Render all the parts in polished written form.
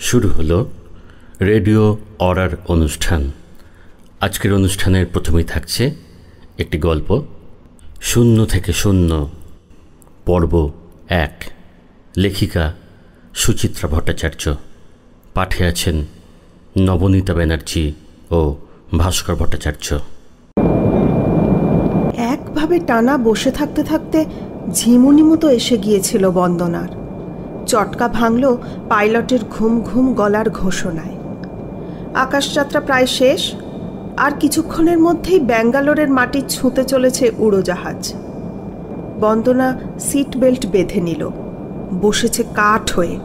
শুরু হলো রেডিও অরার অনুষ্ঠান। আজকের অনুষ্ঠানের প্রথমেই থাকছে একটি গল্প, শূন্য থেকে শূন্য, পর্ব 1। লেখিকা সুচিত্রা ভট্টাচার্য, পাঠে আছেন নবনীতা ব্যানার্জি ও ভাস্কর ভট্টাচার্য। একভাবে টানা বসে থাকতে থাকতে ঝিমুনি মতো এসে গিয়েছিল বন্দনার। চটকা ভাঙল পাইলটের ঘুম ঘুম গলার ঘোষণায়। আকাশযাত্রা প্রায় শেষ, আর কিছুক্ষণের মধ্যেই ব্যাঙ্গালোরের মাটি ছুঁতে চলেছে উড়োজাহাজ। বন্দনা সিট বেল্ট বেঁধে নিল, বসেছে কাঠ হয়ে।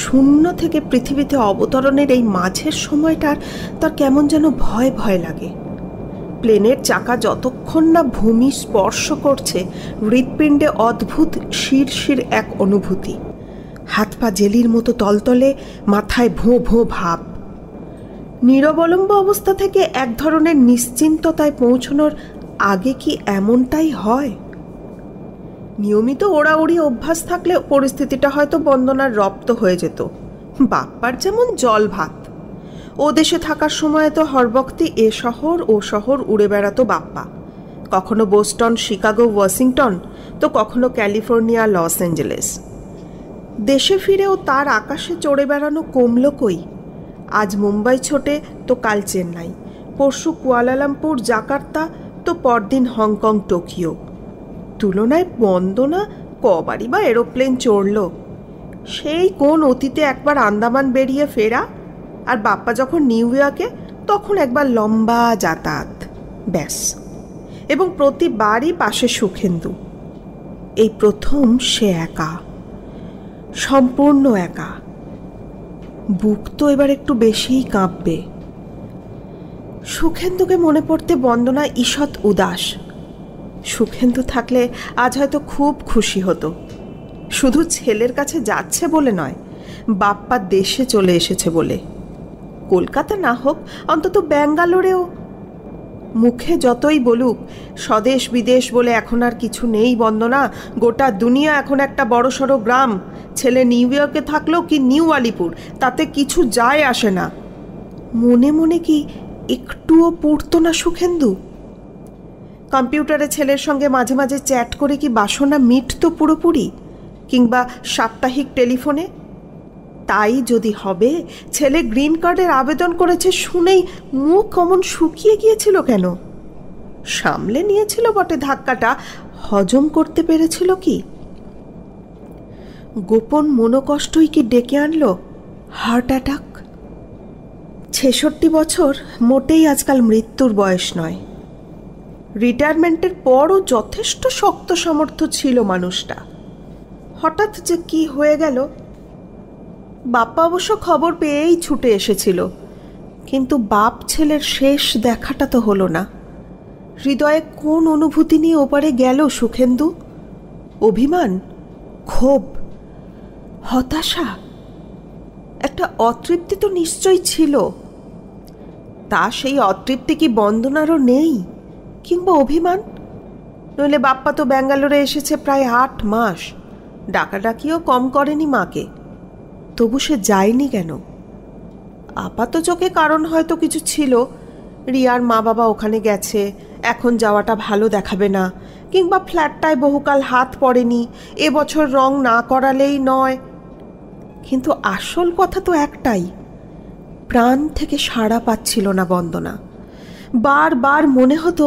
শূন্য থেকে পৃথিবীতে অবতরণের এই মাঝের সময়টার তার কেমন যেন ভয় ভয় লাগে। প্লেনের চাকা যতক্ষণ না ভূমি স্পর্শ করছে, হৃৎপিণ্ডে অদ্ভুত শিরশির এক অনুভূতি। হাত পা জেলির মতো তলতলে, মাথায় ভোঁ ভোঁ ভাব। নিরবলম্ব অবস্থা থেকে এক ধরনের নিশ্চিন্ততায় পৌঁছানোর আগে কি এমনটাই হয়? নিয়মিত ওড়াউড়ি অভ্যাস থাকলে পরিস্থিতিটা হয়তো বন্দনার রপ্ত হয়ে যেত। বাপ্পার যেমন জল ভাত। ও দেশে থাকার সময় তো হরবক্তি এ শহর ও শহর উড়ে বেড়াতো বাপ্পা। কখনো বোস্টন, শিকাগো, ওয়াশিংটন, তো কখনো ক্যালিফোর্নিয়া, লস অ্যাঞ্জেলেস। দেশে ফিরেও তার আকাশে চড়ে বেড়ানো কমল কই। আজ মুম্বাই ছোটে, তো কাল চেন্নাই, পরশু কুয়ালালামপুর, জাকার্তা, তো পরদিন হংকং, টোকিও। তুলনায় বন্দনা কবারই বা এরোপ্লেন চড়ল? সেই কোন অতীতে একবার আন্দামান বেরিয়ে ফেরা, আর বাপ্পা যখন নিউ ইয়র্কে তখন একবার লম্বা যাতায়াত, ব্যাস। এবং প্রতিবারই পাশে সুখেন্দু। এই প্রথম সে একা, সম্পূর্ণ একা। বুক তো এবার একটু বেশিই কাঁপবে। সুখেন্দুকে মনে পড়তে বন্দনা ঈষৎ উদাস। সুখেন্দু থাকলে আজ হয়তো খুব খুশি হতো। শুধু ছেলের কাছে যাচ্ছে বলে নয়, বাপ্পা দেশে চলে এসেছে বলে। কলকাতা না হোক, অন্তত ব্যাঙ্গালোরেও। মুখে যতই বলুক স্বদেশ বিদেশ বলে এখন আর কিছু নেই বন্দনা। গোটা দুনিয়া এখন একটা বড়সড় গ্রাম। ছেলে নিউ ইয়র্কে থাকলেও কি নিউ আলিপুর, তাতে কিছু যায় আসে না। মনে মনে কি একটুও পড়তো না সুখেন্দু? কম্পিউটারে ছেলের সঙ্গে মাঝে মাঝে চ্যাট করে কি বাসনা মিটতো পুরোপুরি? কিংবা সাপ্তাহিক টেলিফোনে? তাই যদি হবে, ছেলে গ্রিন কার্ডের আবেদন করেছে শুনেই মুখ অমন শুকিয়ে গিয়েছিল কেন? সামলে নিয়েছিল বটে ধাক্কাটা, হজম করতে পেরেছিল কি? গোপন মনোকষ্টই কি ডেকে আনলো হার্ট অ্যাটাক? 66 বছর মোটেই আজকাল মৃত্যুর বয়স নয়। রিটায়ারমেন্টের পরও যথেষ্ট শক্ত সামর্থ্য ছিল মানুষটা। হঠাৎ যে কি হয়ে গেল। বাপ্পা অবশ্য খবর পেয়েই ছুটে এসেছিল, কিন্তু বাপ ছেলের শেষ দেখাটা তো হলো না। হৃদয়ে কোন অনুভূতি নিয়ে ওপারে গেল সুখেন্দু? অভিমান, ক্ষোভ, হতাশা, একটা অতৃপ্তি তো নিশ্চয়ই ছিল। তা সেই অতৃপ্তি কি বন্দনারও নেই? কিংবা অভিমান? নইলে বাপ্পা তো ব্যাঙ্গালোরে এসেছে প্রায় 8 মাস, ডাকাডাকিও কম করেনি মাকে। তবু সে যায়নি কেন? আপাত চোখে কারণ হয়তো কিছু ছিল। রিয়ার মা বাবা ওখানে গেছে, এখন যাওয়াটা ভালো দেখাবে না, কিংবা ফ্ল্যাটটায় বহুকাল হাত পড়েনি, এবছর রং না করালেই নয়। কিন্তু আসল কথা তো একটাই, প্রাণ থেকে সাড়া পাচ্ছিল না বন্দনা। বারবার মনে হতো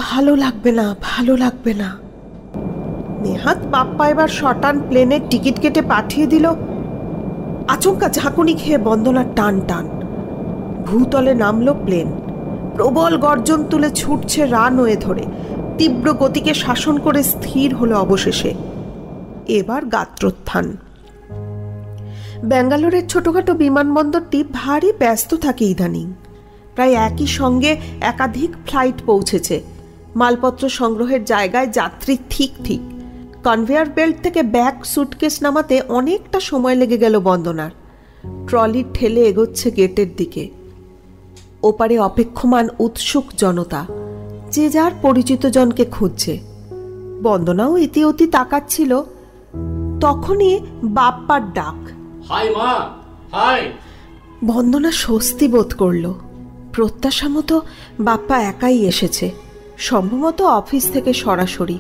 ভালো লাগবে না, ভালো লাগবে না। নেহাত বাপ্পা এবার শটান প্লেনের টিকিট কেটে পাঠিয়ে দিল। আচমকা ঝাঁকুনি খেয়ে বন্দনার টান টান। ভূতলে নামলো প্লেন। প্রবল গর্জন তুলে ছুটছে রানওয়ে ধরে। তীব্র গতিকে শাসন করে স্থির হলো অবশেষে। এবার গাত্রোত্থান। ব্যাঙ্গালোরের ছোটখাটো বিমানবন্দরটি ভারী ব্যস্ত থাকে ইদানিং। প্রায় একই সঙ্গে একাধিক ফ্লাইট পৌঁছেছে। মালপত্র সংগ্রহের জায়গায় যাত্রী ঠিক ঠিক। কনভেয়ার বেল্ট থেকে ব্যাগ, সুটকেস নামাতে অনেকটা সময় লেগে গেল বন্দনার। ট্রলি ঠেলে এগোচ্ছে গেটের দিকে। ওপারে অপেক্ষমান উৎসুক জনতা, যে যার পরিচিত জনকে খুঁজছে। বন্দনাও ইতিউতি তাকাচ্ছিল। তখনই বাপ্পার ডাক, হাই মা, বন্দনা স্বস্তি বোধ করল। প্রত্যাশা মতো বাপ্পা একাই এসেছে, সম্ভবত অফিস থেকে সরাসরি।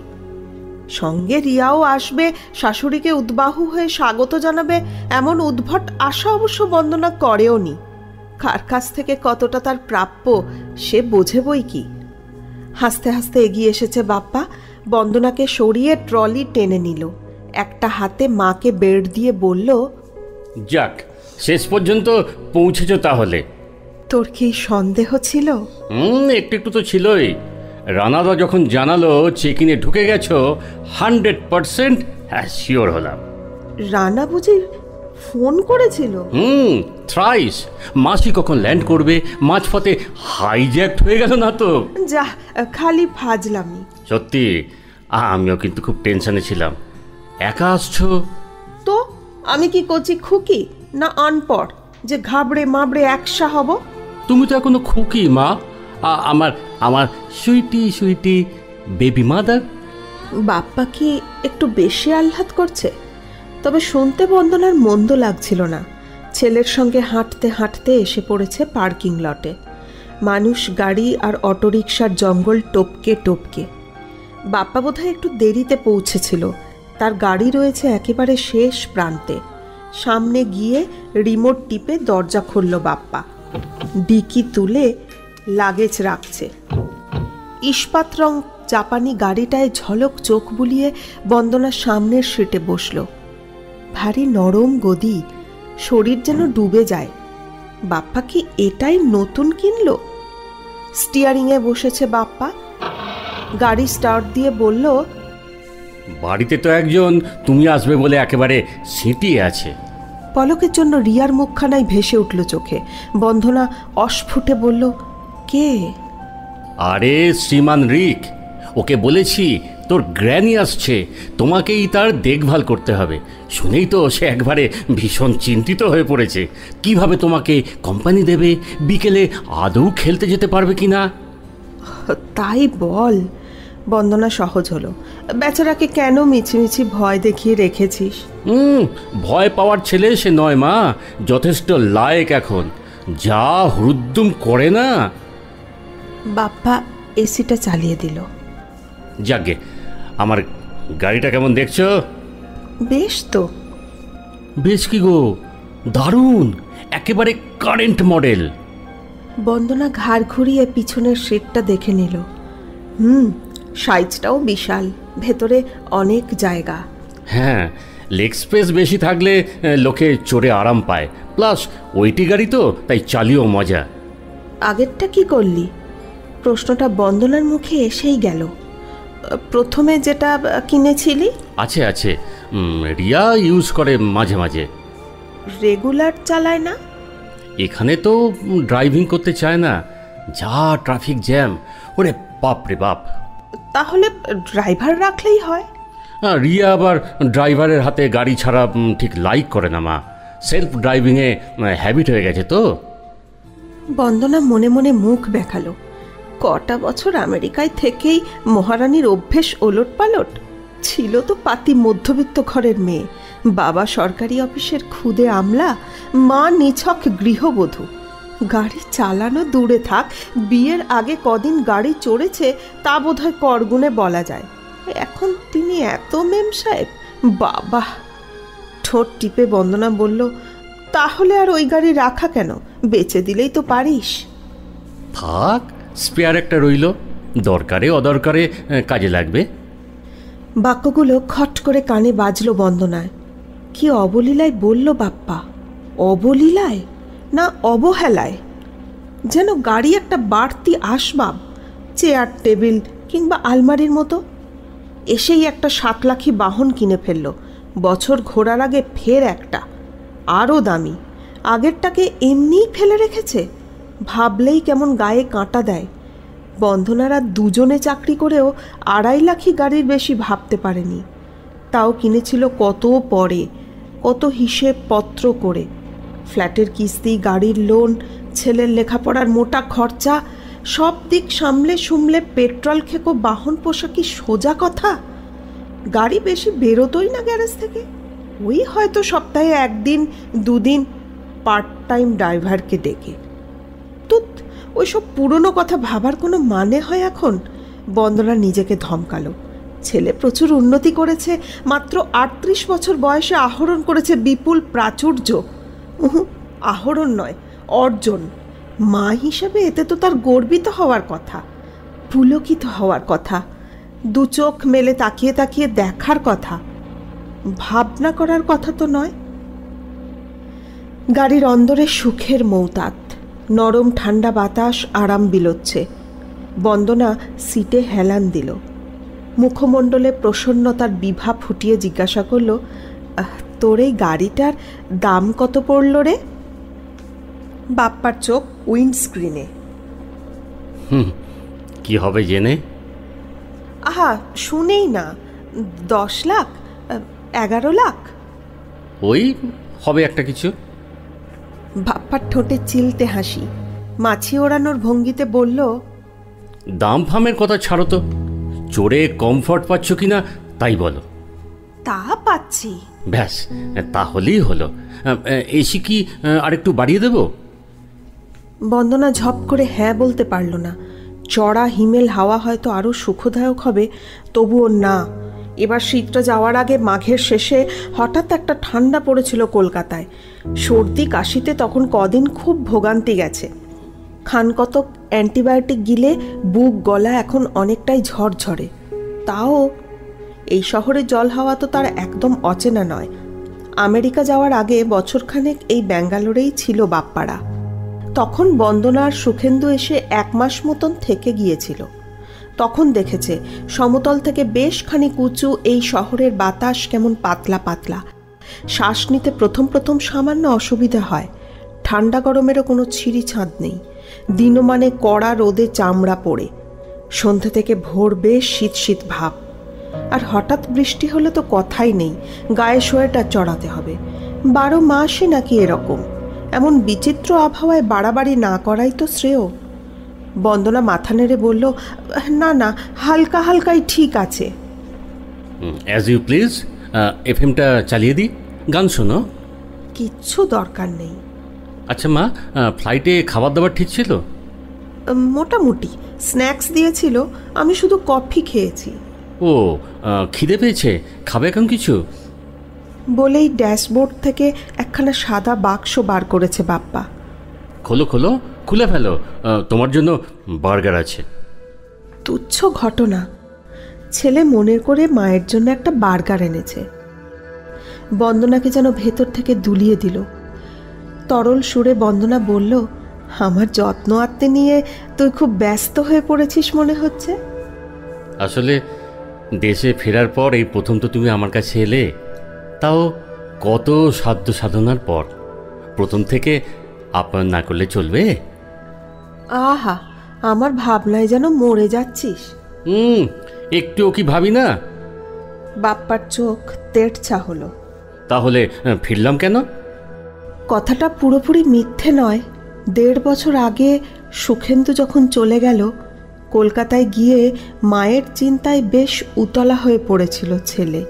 সঙ্গে রিয়াও আসবে, শাশুড়িকে উদ্বাহু হয়ে স্বাগত জানাবে, এমন উদ্ভট আশা অবশ্য বন্দনা করেও নি। কার কাছ থেকে কতটা তার প্রাপ্য সে বোঝে বই কি। হাসতে হাসতে এগিয়ে এসেছে বাপ্পা, বন্দনাকে সরিয়ে ট্রলি টেনে নিল। একটা হাতে মাকে বেড় দিয়ে বলল, যাক, শেষ পর্যন্ত পৌঁছেছ তাহলে। তোর কি সন্দেহ ছিল? একটু একটু তো ছিলই। রানাদা যখন জানালো চেক ইনে ঢুকে গেছো, 100% শিওর হলাম। রানা বুঝি ফোন করেছিল? থ্রাইস। মাসি কখন ল্যান্ড করবে, মাঝপথে হাইজ্যাক্ট হয়ে গেল না তো? যা, খালি ফাজলামি। সত্যি আমিও কিন্তু খুব টেনশনে ছিলাম। একা আসছো তো? আমি কি করছি খুকি না আনপড় যে ঘাবড়ে মাবড়ে একসা হব? তুমি তো এখনো খুকি মা, আমার আমার সুইটি সুইটি বেবি মাদার। বাপ্পা কি একটু বেশি আহ্লাদ করছে? তবে শুনতে বন্দনার মন্দ লাগছিল না। ছেলের সঙ্গে হাঁটতে হাঁটতে এসে পড়েছে পার্কিং লটে। মানুষ, গাড়ি আর অটোরিকশার জঙ্গল টপকে টপকে। বাপ্পা বোধহয় একটু দেরিতে পৌঁছেছিল। তার গাড়ি রয়েছে একেবারে শেষ প্রান্তে। সামনে গিয়ে রিমোট টিপে দরজা খুলল বাপ্পা। ডিকি তুলে লাগেজ রাখছে। ইস্পাত রং জাপানি গাড়িটায় ঝলক চোখ বুলিয়ে বন্দনার সামনের সিটে বসল। ভারী নরম গদি, শরীর যেন ডুবে যায়। বাপ্পা কি এটাই নতুন কিনল? স্টিয়ারিংয়ে বসেছে বাপ্পা। গাড়ি স্টার্ট দিয়ে বলল, বাড়িতে তো একজন তুমি আসবে বলে একেবারে সিটিয়ে আছে। পলকের জন্য রিয়ার মুখখানায় ভেসে উঠল চোখে। বন্দনা অস্ফুটে বলল, কে? আরে শ্রীমান রিক, ওকে বলেছি তোর গ্র্যানি আসছে, তোমাকেই তার দেখভাল করতে হবে। শুনেই তো সে একবারে ভীষণ চিন্তিত হয়ে পড়েছে, কিভাবে তোমাকে কোম্পানি দেবে, বিকেলে আদৌ খেলতে যেতে পারবে কিনা। তাই বল। বন্দনা সহজ হলো। বেচারাকে কেন মিছিমিছি ভয় দেখিয়ে রেখেছিস? ভয় পাওয়ার ছেলে সে নয় মা, যথেষ্ট লায়েক এখন, যা হুদ্দুম করে না। বাপ্পা এসিটা চালিয়ে দিল। যাকে, আমার গাড়িটা কেমন দেখছো? বেশ তো। বেশ কি গো, দারুণ, একেবারে কারেন্ট মডেল। বন্দনা ঘাড় ঘুরিয়ে পিছনের সিটটা দেখে নিল। সাইজটাও বিশাল, ভেতরে অনেক জায়গা। হ্যাঁ, লেগ স্পেস বেশি থাকলে লোকে চড়ে আরাম পায়, প্লাস ওইটি গাড়ি তো, তাই চালিয়েও মজা। আগেরটা কি করলি? প্রশ্নটা বন্দনার মুখে এসেই গেল। প্রথমে যেটা কিনেছিলি? আছে আছে, রিয়া ইউজ করে মাঝে মাঝে। রেগুলার চালায় না? এখানে তো ড্রাইভিং করতে চায় না, যা ট্রাফিক জ্যাম, ওরে বাপ রে বাপ। তাহলে ড্রাইভার রাখলেই হয়। রিয়া আবার ড্রাইভারের হাতে গাড়ি ছাড়া ঠিক লাইক করে না মা, সেলফ ড্রাইভিংয়ে হ্যাবিট হয়ে গেছে তো। বন্দনা মনে মনে মুখ বেঁকালো। কটা বছর আমেরিকায় থেকেই মহারানীর অভ্যেস ওলট পালট। ছিল তো পাতি মধ্যবিত্ত ঘরের মেয়ে, বাবা সরকারি অফিসের খুদে আমলা, মা নিছক গৃহবধূ। গাড়ি চালানো দূরে থাক, বিয়ের আগে কদিন গাড়ি চড়েছে তা বোধহয় করগুণে বলা যায়। এখন তিনি এত মেম সাহেব, বাবা। ঠোঁট টিপে বন্দনা বলল, তাহলে আর ওই গাড়ি রাখা কেন? বেচে দিলেই তো পারিস। থাক, স্পেয়ার একটা রইল, দরকারে অদরকারে কাজে লাগবে। বাক্যগুলো খট করে কানে বাজল বন্দনায়। কি অবলীলায় বলল বাপ্পা! অবলীলায় না অবহেলায়? যেন গাড়ি একটা বাড়তি আসবাব, চেয়ার টেবিল কিংবা আলমারির মতো। এসেই একটা 7 লাখি বাহন কিনে ফেলল। বছর ঘোরার আগে ফের একটা, আরও দামি। আগেরটাকে এমনিই ফেলে রেখেছে। ভাবলেই কেমন গায়ে কাঁটা দেয়। বন্ধনারা দুজনে চাকরি করেও 2.5 লাখি গাড়ির বেশি ভাবতে পারেনি। তাও কিনেছিল কত পরে, কত হিসেব পত্র করে। ফ্ল্যাটের কিস্তি, গাড়ির লোন, ছেলের লেখাপড়ার মোটা খরচা, সব দিক সামলে সুমলে পেট্রোল খেকো বাহন পোষা কি সোজা কথা? গাড়ি বেশি বেরোতোই না গ্যারেজ থেকে। ওই হয়তো সপ্তাহে 1 দিন 2 দিন। পার্ট টাইম ড্রাইভারকে ডেকে। তো ওইসব পুরনো কথা ভাবার কোনো মানে হয় এখন? বন্দনা নিজেকে ধমকালো। ছেলে প্রচুর উন্নতি করেছে, মাত্র 38 বছর বয়সে আহরণ করেছে বিপুল প্রাচুর্য। আহরণ নয়, অর্জন। মা হিসাবে এতে তো তার গর্বিত হওয়ার কথা, পুলকিত হওয়ার কথা, দু চোখ মেলে তাকিয়ে তাকিয়ে দেখার কথা, ভাবনা করার কথা তো নয়। গাড়ির অন্দরে সুখের মৌতাত, নরম ঠান্ডা বাতাস আরাম বিলোচ্ছে। বন্দনা সিটে হেলান দিল। মুখমণ্ডলে প্রসন্নতার বিভা ফুটিয়ে জিজ্ঞাসা করল, তোর এই গাড়িটার দাম কত পড়ল রে? বাপ্পার চোখ উইন্ডস্ক্রিনে। কি হবে জেনে? আহা, শুনেই না। 10 লাখ, 11 লাখ ওই হবে একটা কিছু। বাপ্পার ঠোঁটে চিলতে হাসি, মাছি ওড়ানোর ভঙ্গিতে বলল, দাম ফামের কথা ছাড়ো তো, চড়ে কমফর্ট পাচ্ছ কিনা তাই বলো। তা পাচ্ছি। ব্যাস, তাহলেই হলো। এসি কি আরেকটু বাড়িয়ে দেব? বন্দনা ঝপ করে হ্যাঁ বলতে পারল না। চড়া হিমেল হাওয়া হয়তো আরও সুখদায়ক হবে, তবুও না। এবার শীতটা যাওয়ার আগে মাঘের শেষে হঠাৎ একটা ঠান্ডা পড়েছিল কলকাতায়। সর্দি কাশিতে তখন কদিন খুব ভোগান্তি গেছে। খানকতক অ্যান্টিবায়োটিক গিলে বুক গলা এখন অনেকটাই ঝরঝরে। তাও এই শহরের জল হাওয়া তো তার একদম অচেনা নয়। আমেরিকা যাওয়ার আগে বছরখানেক এই ব্যাঙ্গালোরেই ছিল বাপ্পারা। তখন বন্দনার সুখেন্দু এসে 1 মাস মতন থেকে গিয়েছিল। তখন দেখেছে সমতল থেকে বেশ খানিক উঁচু এই শহরের বাতাস কেমন পাতলা পাতলা। শ্বাস নিতে প্রথম প্রথম সামান্য অসুবিধা হয়। ঠান্ডা গরমেরও কোনো ছিঁড়ি ছাঁদ নেই। দিনমানে কড়া রোদে চামড়া পড়ে। সন্ধ্যে থেকে ভোর বেশ শীত শীত ভাব। আর হঠাৎ বৃষ্টি হলে তো কথাই নেই, গায়ে সোয়েটার চড়াতে হবে। 12 মাসই নাকি এরকম। এমন বিচিত্র আবহাওয়ায় বাড়াবাড়ি না করাই তো শ্রেয়। বন্দনা মাথা নেড়ে বলল, না না, হালকা হালকাই ঠিক আছে। As you please. এফএমটা চালিয়ে দিই, গান শোনো। কিচ্ছু দরকার নেই। আচ্ছা মা, ফ্লাইটে খাবার দাবার ঠিক ছিল? মোটামুটি স্ন্যাক্স দিয়েছিল, আমি শুধু কফি খেয়েছি। ও, খিদে পেয়েছে, খাবে এখন কিছু? বলেই ড্যাশবোর্ড থেকে একখানা সাদা বাক্স বার করেছে বাপ্পা। খোলো খোলো, খুলে ফেলো, তোমার জন্য বার্গার আছে। তুচ্ছ ঘটনা। ছেলে মনের করে মায়ের জন্য একটা বার্গার এনেছে। বন্দনাকে যেন ভেতর থেকে দুলিয়ে দিল। তরল সুরে বন্দনা বলল, আমার যত্ন আত্মে নিয়ে তুই খুব ব্যস্ত হয়ে পড়েছিস মনে হচ্ছে। আসলে দেশে ফেরার পর এই প্রথম তো তুমি আমার কাছে এলে, তাও কত সাধ্য সাধনার পর। প্রথম থেকে আপ্যায়ন না করলে চলবে? আহা, আমার ভাবনায় যেন মরে যাচ্ছিস। একটুও কি ভাবি না? বাপ্পার চোখ তেড়ছা হলো। তাহলে ফিরলাম কেন? কথাটা পুরোপুরি মিথ্যে নয়। 1.5 বছর আগে সুখেন্দু যখন চলে গেল, কলকাতায় গিয়ে মায়ের চিন্তায় বেশ উতলা হয়ে পড়েছিল ছেলে,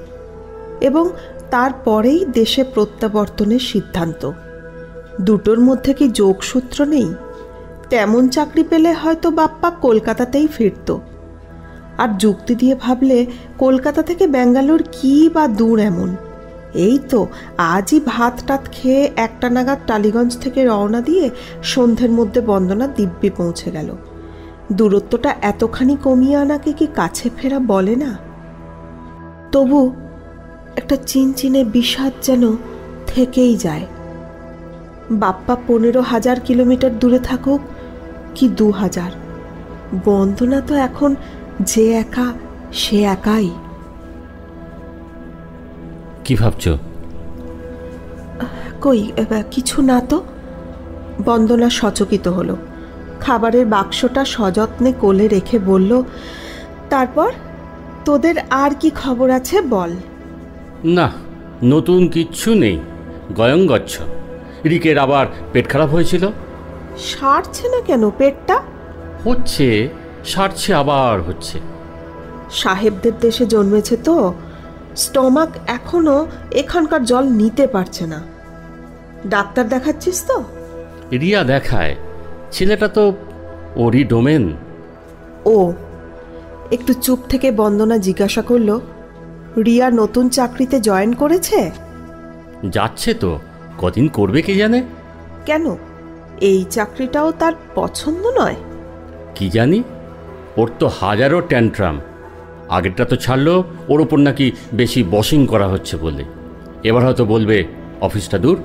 এবং তারপরেই দেশে প্রত্যাবর্তনের সিদ্ধান্ত। দুটোর মধ্যে কি যোগসূত্র নেই? তেমন চাকরি পেলে হয়তো বাপ্পা কলকাতাতেই ফিরত। আর যুক্তি দিয়ে ভাবলে কলকাতা থেকে ব্যাঙ্গালোর কি বা দূর এমন? এই তো আজই ভাত টাত খেয়ে 1টা নাগাদ টালিগঞ্জ থেকে রওনা দিয়ে সন্ধ্যের মধ্যে বন্দনা দিব্যি পৌঁছে গেল। দূরত্বটা এতখানি কমিয়ে আনাকে কি কাছে ফেরা বলে না? তবু একটা চিনচিনে বিষাদ যেন থেকেই যায়। বাপ্পা 15,000 কিলোমিটার দূরে থাকুক কি 2,000, বন্দনা তো এখন যে একা সে একাই। কি ভাবছো? কই, কিছু না তো। বন্দনা সচকিত হলো। খাবারের বাক্সটা সযত্নে কোলে রেখে বলল, তারপর তোদের আর কি খবর আছে বল। না, নতুন কিচ্ছু নেই। গয়ঙ্গচ্ছ। রিকের আবার পেট খারাপ হয়েছিল। সারছে না কেন পেটটা? হচ্ছে, সারছে, আবার হচ্ছে। সাহেবদের দেশে জন্মেছে তো, স্টমাক এখনো এখানকার জল নিতে পারছে না। ডাক্তার দেখাচ্ছিস তো? রিয়া দেখায়, ছেলেটা তো ওরই ডোমেন। ও। একটু চুপ থেকে বন্দনা জিজ্ঞাসা করল, রিয়া নতুন চাকরিতে জয়েন করেছে? যাচ্ছে তো, কদিন করবে কে জানে। কেন, এই চাকরিটাও তার পছন্দ নয়? কি জানি, ওর তো হাজারো ট্যান্ট্রাম। আগেরটা তো ছাড়লো ওর ওপর নাকি বেশি বসিং করা হচ্ছে বলে। এবার হয়তো বলবে অফিসটা দূর।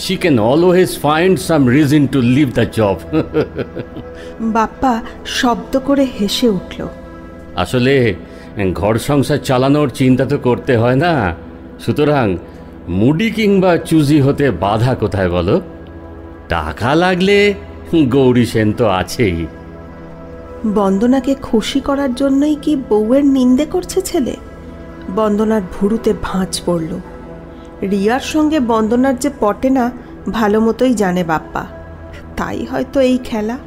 She can always find some reason to leave the job. Bappa শব্দ করে হেসে উঠল। আসলে ঘর সংসার চালানোর চিন্তা তো করতে হয় না, সুতরাং মুডি কিংবা চুজি হতে বাধা কোথায় বলো? টাকা লাগলে গৌরী সেন তো আছেই। বন্দনাকে খুশি করার জন্যই কি বউয়ের নিন্দে করছে ছেলে? বন্দনার ভুরুতে ভাঁজ পড়ল। রিয়ার সঙ্গে বন্দনার যে পটে না ভালো মতোই জানে বাপ্পা। তাই হয়তো এই খেলা।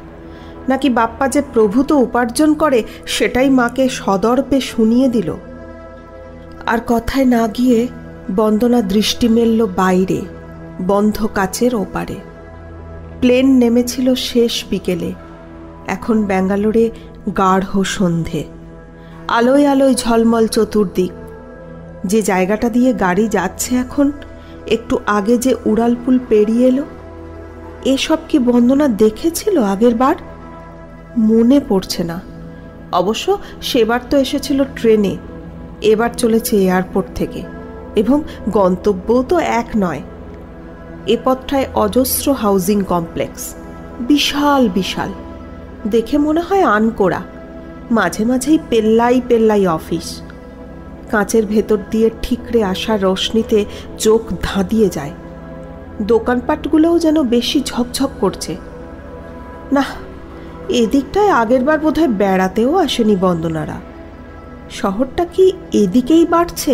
নাকি বাপ্পা যে প্রভূত উপার্জন করে সেটাই মাকে সদর্পে শুনিয়ে দিল। আর কথায় না গিয়ে বন্দনা দৃষ্টি মেলল বাইরে, বন্ধ কাচের ওপারে। প্লেন নেমেছিল শেষ বিকেলে। এখন ব্যাঙ্গালোরে গাঢ় সন্ধে, আলোয় আলোয় ঝলমল চতুর্দিক। যে জায়গাটা দিয়ে গাড়ি যাচ্ছে এখন, একটু আগে যে উড়ালপুল পেরিয়ে এলো, এসব কি বন্দনা দেখেছিল আগের বার? মনে পড়ছে না। অবশ্য সেবার তো এসেছিল ট্রেনে, এবার চলেছে এয়ারপোর্ট থেকে, এবং গন্তব্যও তো এক নয়। এ পথটায় অজস্র হাউজিং কমপ্লেক্স, বিশাল বিশাল, দেখে মনে হয় আনকোড়া। মাঝে মাঝেই পেল্লাই পেল্লাই অফিস। কাঁচের ভেতর দিয়ে ঠিকরে আসা রোশনিতে চোখ ধাঁধিয়ে যায়। দোকানপাটগুলোও যেন বেশি ঝকঝক করছে। না, এদিকটায় আগেরবার বোধহয় বেড়াতেও আসেনি বন্দনারা। শহরটা কি এদিকেই বাড়ছে,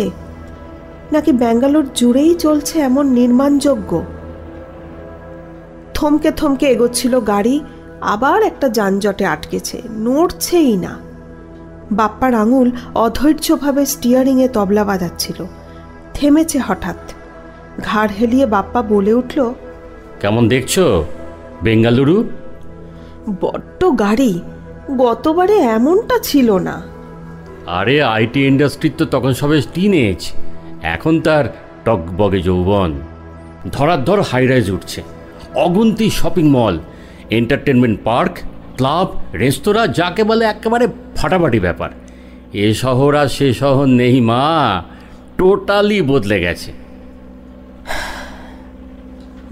নাকি ব্যাঙ্গালোর জুড়েই চলছে এমন নির্মাণযোগ্য? থমকে থমকে এগোচ্ছিল গাড়ি, আবার একটা যানজটে আটকেছে, নড়ছেই না। বাপ্পার আঙুল অধৈর্যভাবে স্টিয়ারিংয়ে তবলা বাজাচ্ছিল, থেমেছে হঠাৎ। ঘাড় হেলিয়ে বাপ্পা বলে উঠল, কেমন দেখছো বেঙ্গালুরু? বড্ড গাড়ি, গতবারে এমনটা ছিল না। আরে আইটি ইন্ডাস্ট্রির তো তখন সবে টিনেজ, এখন তার টকবগে যৌবন। ধরাধর হাইরাইজ উঠছে, অগুন্তি shopping mall, entertainment park, club, রেস্তোরাঁ, যাকে বলে একেবারে ফাটাফাটি ব্যাপার। এ শহর আর সে শহর নেই মা, টোটালি বদলে গেছে।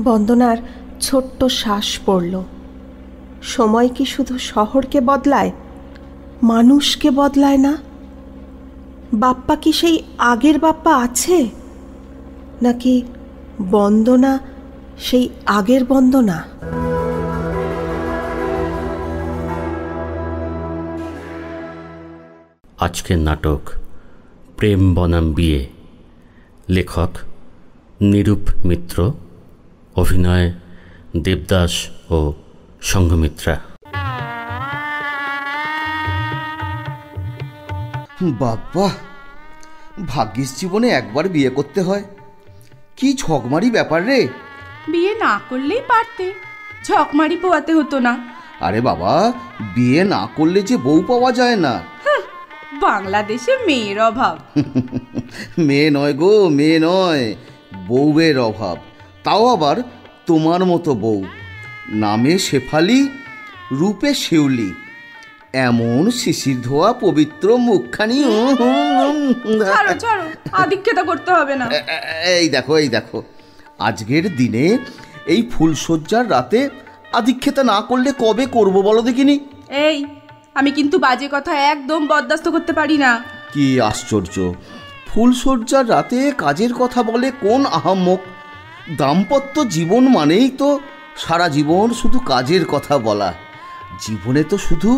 বন্দনার ছোট্ট শ্বাস পড়ল। সময় কি শুধু শহরকে বদলায়, মানুষকে বদলায় না? বাপ্পা কি সেই আগের বাপ্পা আছে, নাকি বন্দনা সেই আগের বন্দনা? আজকের নাটক প্রেম বনাম বিয়ে, লেখক নিরূপ মিত্র, অভিনয় দেবদাস ও সংঘমিত্রা। বাবা, ভাগ্যিস জীবনে একবার বিয়ে করতে হয়। কি ঝকমারি ব্যাপার রে। বিয়ে না করলেই পারতে, ঝকমারি পোয়াতে হতো না। আরে বাবা, বিয়ে না করলে যে বউ পাওয়া যায় না। বাংলাদেশে মেয়ের অভাব। মেয়ে নয় গো, মেয়ে নয়, বউয়ের অভাব। তাও আবার তোমার মতো বউ, নামে শেফালি, রূপে শিউলি, এমন শিশির ধোয়া পবিত্র মুখখানি। ছাড়ো ছাড়ো, আদিক্ষেতা করতে হবে না। এই দেখো, এই দেখো, আজকের দিনে এই ফুলশয্যার রাতে আদিক্ষেতা না করলে কবে করব বলো দেখিনি? এই, আমি কিন্তু বাজে কথা একদম বরদাস্ত করতে পারি না। কি আশ্চর্য, ফুলশয্যার রাতে কাজের কথা বলে কোন আহাম্মক? দাম্পত্য জীবন মানেই তো সারা জীবন শুধু কাজের কথা বলা। জীবনে তো শুধু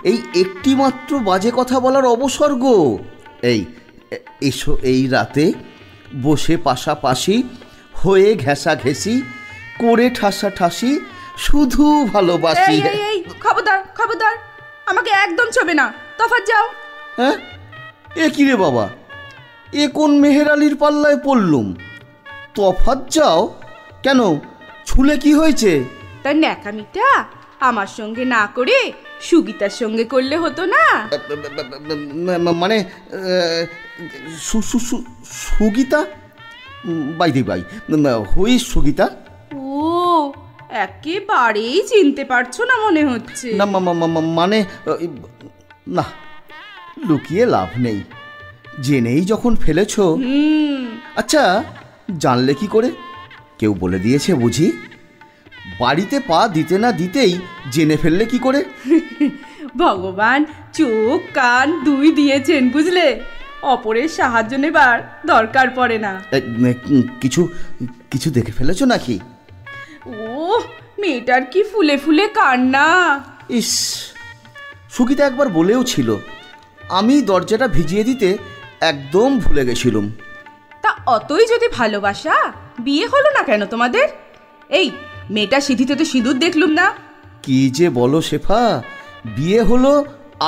এই একটি মাত্র বাজে কথা বলার অবসর্গ। এই এসো, এই রাতে বসে পাশাপাশি হয়ে ঘেঁষাঘেঁষি করে ঠাসাঠাসি শুধু ভালোবাসি। এই খবরদার খবরদার, আমাকে একদম ছবে না, তফাৎ যাও। হ্যাঁ, এ কি রে বাবা, এ কোন মেহের আলীর পাল্লায় পড়লুম? তফাৎ যাও কেন? ভুলে কি হয়েছে? তার ন্যাকামিটা আমার সঙ্গে না করে সুগীতার সঙ্গে করলে হতো না? মানে সুগীতা? বাই দি বাই, হুই সুগীতা? ও, একেবারেই চিনতে পারছো না মনে হচ্ছে। না মানে না, লুকিয়ে লাভ নেই, জেনেই যখন ফেলেছো। আচ্ছা, জানলে কি করে? কেউ বলে দিয়েছে বুঝি? বাড়িতে পা দিতে না দিতেই জেনে ফেললে কি করে? ভগবান চোখ কান দুই দিয়েছেন, বুঝলে? অপরের সাহায্য নেবার দরকার পড়ে না। কিছু কিছু দেখে ফেলেছো নাকি? ও, মেয়েটার কি ফুলে ফুলে কান্না! ইস, সুগীতা একবার বলেও ছিল, আমি দরজাটা ভিজিয়ে দিতে একদম ভুলে গেছিলুম। তা অতই যদি ভালোবাসা, বিয়ে হলো না কেন তোমাদের? এই মেয়েটা সিঁথিতে তো সিঁদুর দেখলুম না। কি যে বলো শেফা, বিয়ে হলো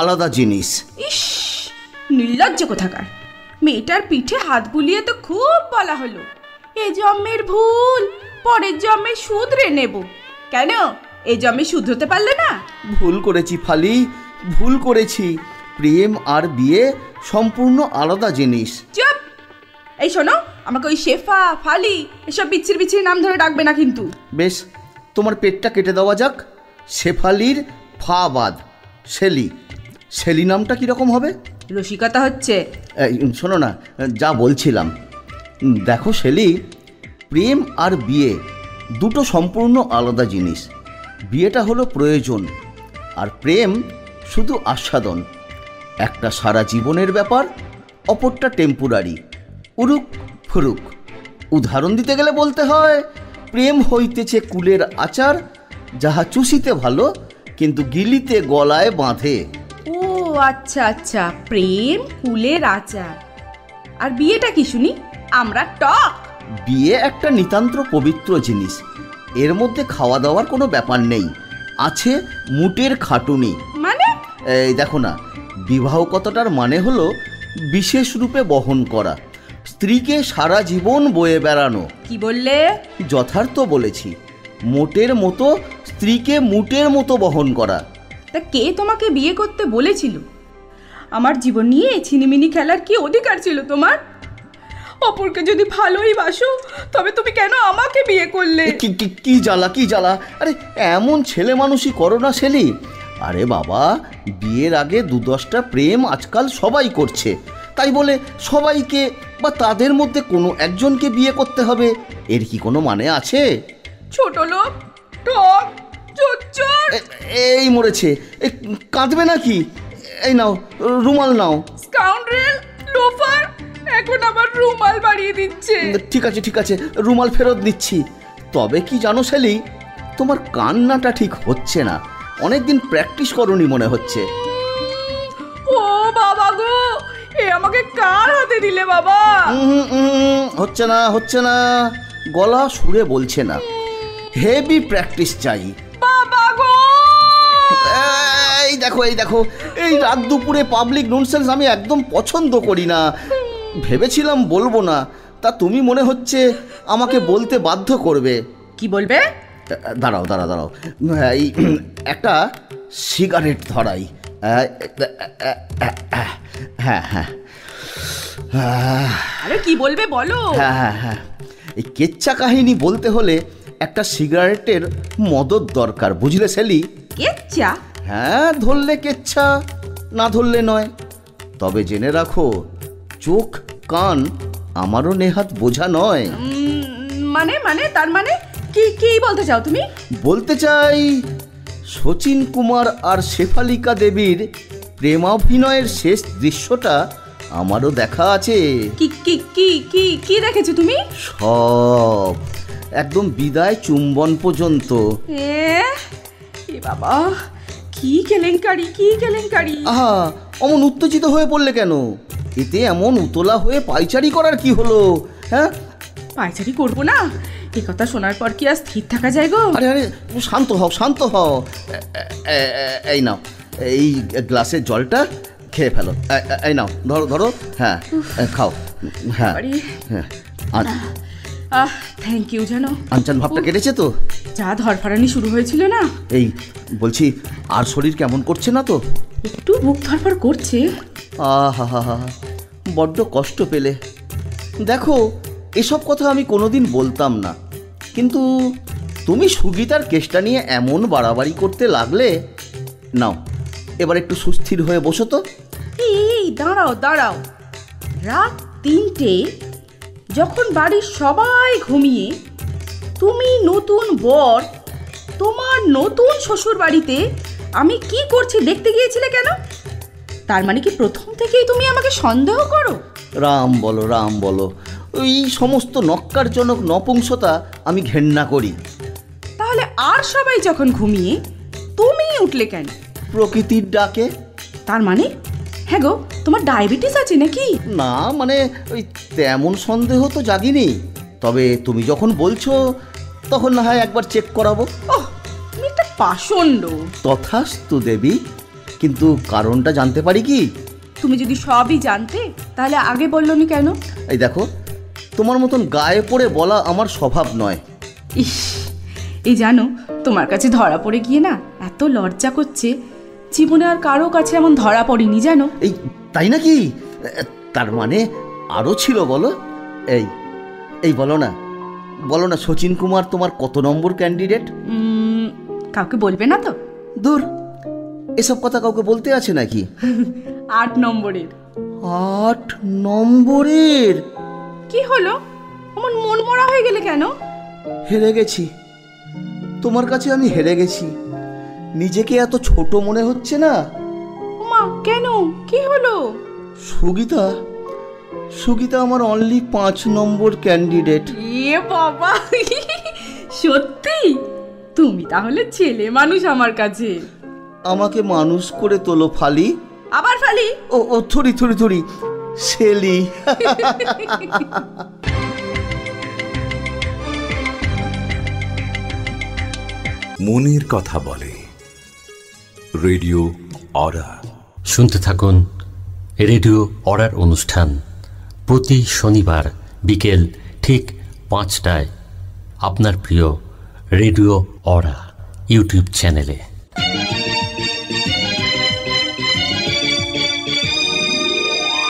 আলাদা জিনিস। ইস, নির্লজ্জ কোথাকার! মেয়েটার পিঠে হাত বুলিয়ে তো খুব বলা হলো, এ জন্মের ভুল পরের জন্মে শুধরে নেব। কেন, এ জন্মে শুধরতে পারলে না? ভুল করেছি ফালি, ভুল করেছি। প্রেম আর বিয়ে সম্পূর্ণ আলাদা জিনিস। চুপ! এই শোনো, আমাকে ওই শেফা ফালি এসব বিচ্ছির বিচ্ছির নাম ধরে ডাকবে না কিন্তু। বেশ, তোমার পেটটা কেটে দেওয়া যাক। শেফালির ফা বাদ শেলি। শেলি নামটা কীরকম হবে? রসিকতা হচ্ছে। শোনো না, যা বলছিলাম, দেখো শেলি, প্রেম আর বিয়ে দুটো সম্পূর্ণ আলাদা জিনিস। বিয়েটা হলো প্রয়োজন, আর প্রেম শুধু আস্বাদন। একটা সারা জীবনের ব্যাপার, অপরটা টেম্পোরারি, উরুক ফুরুক। উদাহরণ দিতে গেলে বলতে হয়, প্রেম হইতেছে কুলের আচার, যাহা চুষিতে ভালো কিন্তু গিলিতে গলায় বাঁধে। ও আচ্ছা আচ্ছা, প্রেম কুলের আচার। আর বিয়েটা কি শুনি? আমরা টক। বিয়ে একটা নিতান্ত পবিত্র জিনিস। এর মধ্যে খাওয়া দাওয়ার কোনো ব্যাপার নেই, আছে মুটের খাটুনি। মানে? এই দেখো না, বিবাহ কথাটার মানে হলো বিশেষ রূপে বহন করা, স্ত্রীকে সারা জীবন বয়ে বেড়ানো। কি বললে? যথার্থ বলেছি, মোটের মতো স্ত্রীকে মুটের মতো বহন করা। তা কে তোমাকে বিয়ে করতে বলেছিল? আমার জীবন নিয়ে ছিনিমিনি খেলার কি অধিকার ছিল তোমার? অপরকে যদি ভালোই বাসো, তবে তুমি কেন আমাকে বিয়ে করলে? কি জ্বালা, কি জ্বালা! আরে এমন ছেলে মানুষই করো না শেলি। আরে বাবা, বিয়ের আগে 2-10টা প্রেম আজকাল সবাই করছে, তাই বলে সবাইকে বা তাদের মধ্যে কোনো একজনকে বিয়ে করতে হবে, এর কি কোনো মানে আছে? ছোট লোক, টক, চোর। এই মরেছে, কাঁদবে নাকি? এই নাও, রুমাল নাও। স্কাউন্ড্রেল, লোফার, এখন আবার রুমাল বাড়িয়ে দিচ্ছে। ঠিক আছে ঠিক আছে, রুমাল ফেরত দিচ্ছি। তবে কি জানো শেলি, তোমার কান্নাটা ঠিক হচ্ছে না, অনেকদিন প্র্যাকটিস করনি মনে হচ্ছে। ও বাবা গো, এ আমাকে কার হাতে দিলে বাবা? হচ্ছে না, হচ্ছে না, গলা সুরে বলছে না, হেভি প্র্যাকটিস চাই। বাবা গো! এই দেখো, এই দেখো, এই রাত দুপুরে পাবলিক ননসেন্স আমি একদম পছন্দ করি না। ভেবেছিলাম বলবো না, তা তুমি মনে হচ্ছে আমাকে বলতে বাধ্য করবে। কি বলবে? দাঁড়াও দাঁড়াও দাঁড়াও, এই একটা সিগারেট ধরাই। হ্যাঁ হ্যাঁ, আরে কি বলবে বলো? হ্যাঁ হ্যাঁ হ্যাঁ, এই কেচ্চা কাহিনী বলতে হলে একটা সিগারেটের মদত দরকার, বুঝলে শেলি? কেচ্চা? হ্যাঁ, ধরলে কেচ্ছা, না ধরলে নয়। তবে জেনে রাখো, চোখ কান আমারও নেহাত বোঝা নয়। মানে মানে তার মানে কি কি বলতে চাও তুমি? বলতে চাই, শচীন কুমার আর শেফালিকা দেবীর প্রেমাভিনয়ের শেষ দৃশ্যটা আমারও দেখা আছে। কি কি কি কি কি দেখেছো তুমি? সব, একদম বিদায় চুম্বন পর্যন্ত। এ বাবা, কি কেলেঙ্কারি, কি কেলেঙ্কারি! আহা, অমন উত্তেজিত হয়ে পড়লে কেন? এতে এমন উতলা হয়ে পাইচারি করার কি হলো? হ্যাঁ, পাইচারি করবো না, এ কথা শোনার পর কি আর স্থির থাকা যায় গো? আরে আরে, শান্ত হও, শান্ত হও। এই নাও, এই গ্লাসের জলটা খেয়ে ফেলো। এই নাও, ধরো ধরো, হ্যাঁ খাও। হ্যাঁ হ্যাঁ, থ্যাংক ইউ জানো। আনচান ভাবটা কেটেছে তো? যা ধরফরানি শুরু হয়েছিল না। এই বলছি, আর শরীর কেমন করছে না তো? একটু বুক ধরফর করছে। আহা হা হা, বড্ড কষ্ট পেলে। দেখো, এসব কথা আমি কোনোদিন বলতাম না, কিন্তু তুমি সুগীতার কেসটা নিয়ে এমন বাড়াবাড়ি করতে লাগলে। নাও, এবার একটু সুস্থির হয়ে বসো তো। এই দাঁড়াও দাঁড়াও, রাত 3টে, যখন বাড়ির সবাই ঘুমিয়ে তুমি নতুন বর তোমার নতুন শ্বশুর বাড়িতে আমি কি করছি দেখতে গিয়েছিলে কেন? তার মানে কি প্রথম থেকেই তুমি আমাকে সন্দেহ করো? রাম বলো, রাম বলো, ওই সমস্ত নক্কারজনক নপুংসতা আমি ঘেন্না করি। তাহলে আর সবাই যখন ঘুমিয়ে তুমি উঠলে কেন? প্রকৃতির ডাকে। তার মানে? হ্যাঁ গো, তোমার ডায়াবেটিস আছে নাকি? না, মানে ওই তেমন সন্দেহ তো জাগিনি, তবে তুমি যখন বলছো তখন না হয় একবার চেক করাবো। ওহ, তুমি একটা পাষণ্ড। তথাস্তু দেবী, কিন্তু কারণটা জানতে পারি কি? তুমি যদি সবই জানতে তাহলে আগে বললনি কেন? এই দেখো, তোমার মতন গায়ে পড়ে বলা আমার স্বভাব নয়। ইস, এই জানো, তোমার কাছে ধরা পড়ে গিয়ে না এত লজ্জা করছে। জীবনে আর কারো কাছে এমন ধরা পড়িনি জানো। এই তাই নাকি? তার মানে আরও ছিল? বলো, এই এই বলো না, বলো না, শচীন কুমার তোমার কত নম্বর ক্যান্ডিডেট? কাউকে বলবে না তো? দূর, এসব কথা কাউকে বলতে আছে নাকি? 8 নম্বরের। 8 নম্বরের? কি হলো, আমার মন মরা হয়ে গেলে কেন? হেরে গেছি, তোমার কাছে আমি হেরে গেছি। নিজেকে এত ছোট মনে হচ্ছে না? মা, কেন, কি হলো? সুগীতা, সুগীতা আমার অনলি 5 নম্বর ক্যান্ডিডেট। এ বাবা, সত্যি? তুমি তাহলে ছেলে মানুষ আমার কাছে। আমাকে মানুষ করে তোলো ফালি। আবার ফালি? ও থুরি থুরি থুরি, ছেলি। মনের কথা বলে, রেডিও অরা। শুনতে থাকুন রেডিও অরার অনুষ্ঠান প্রতি শনিবার বিকেল ঠিক 5টায় আপনার প্রিয় রেডিও অরা ইউটিউব চ্যানেলে।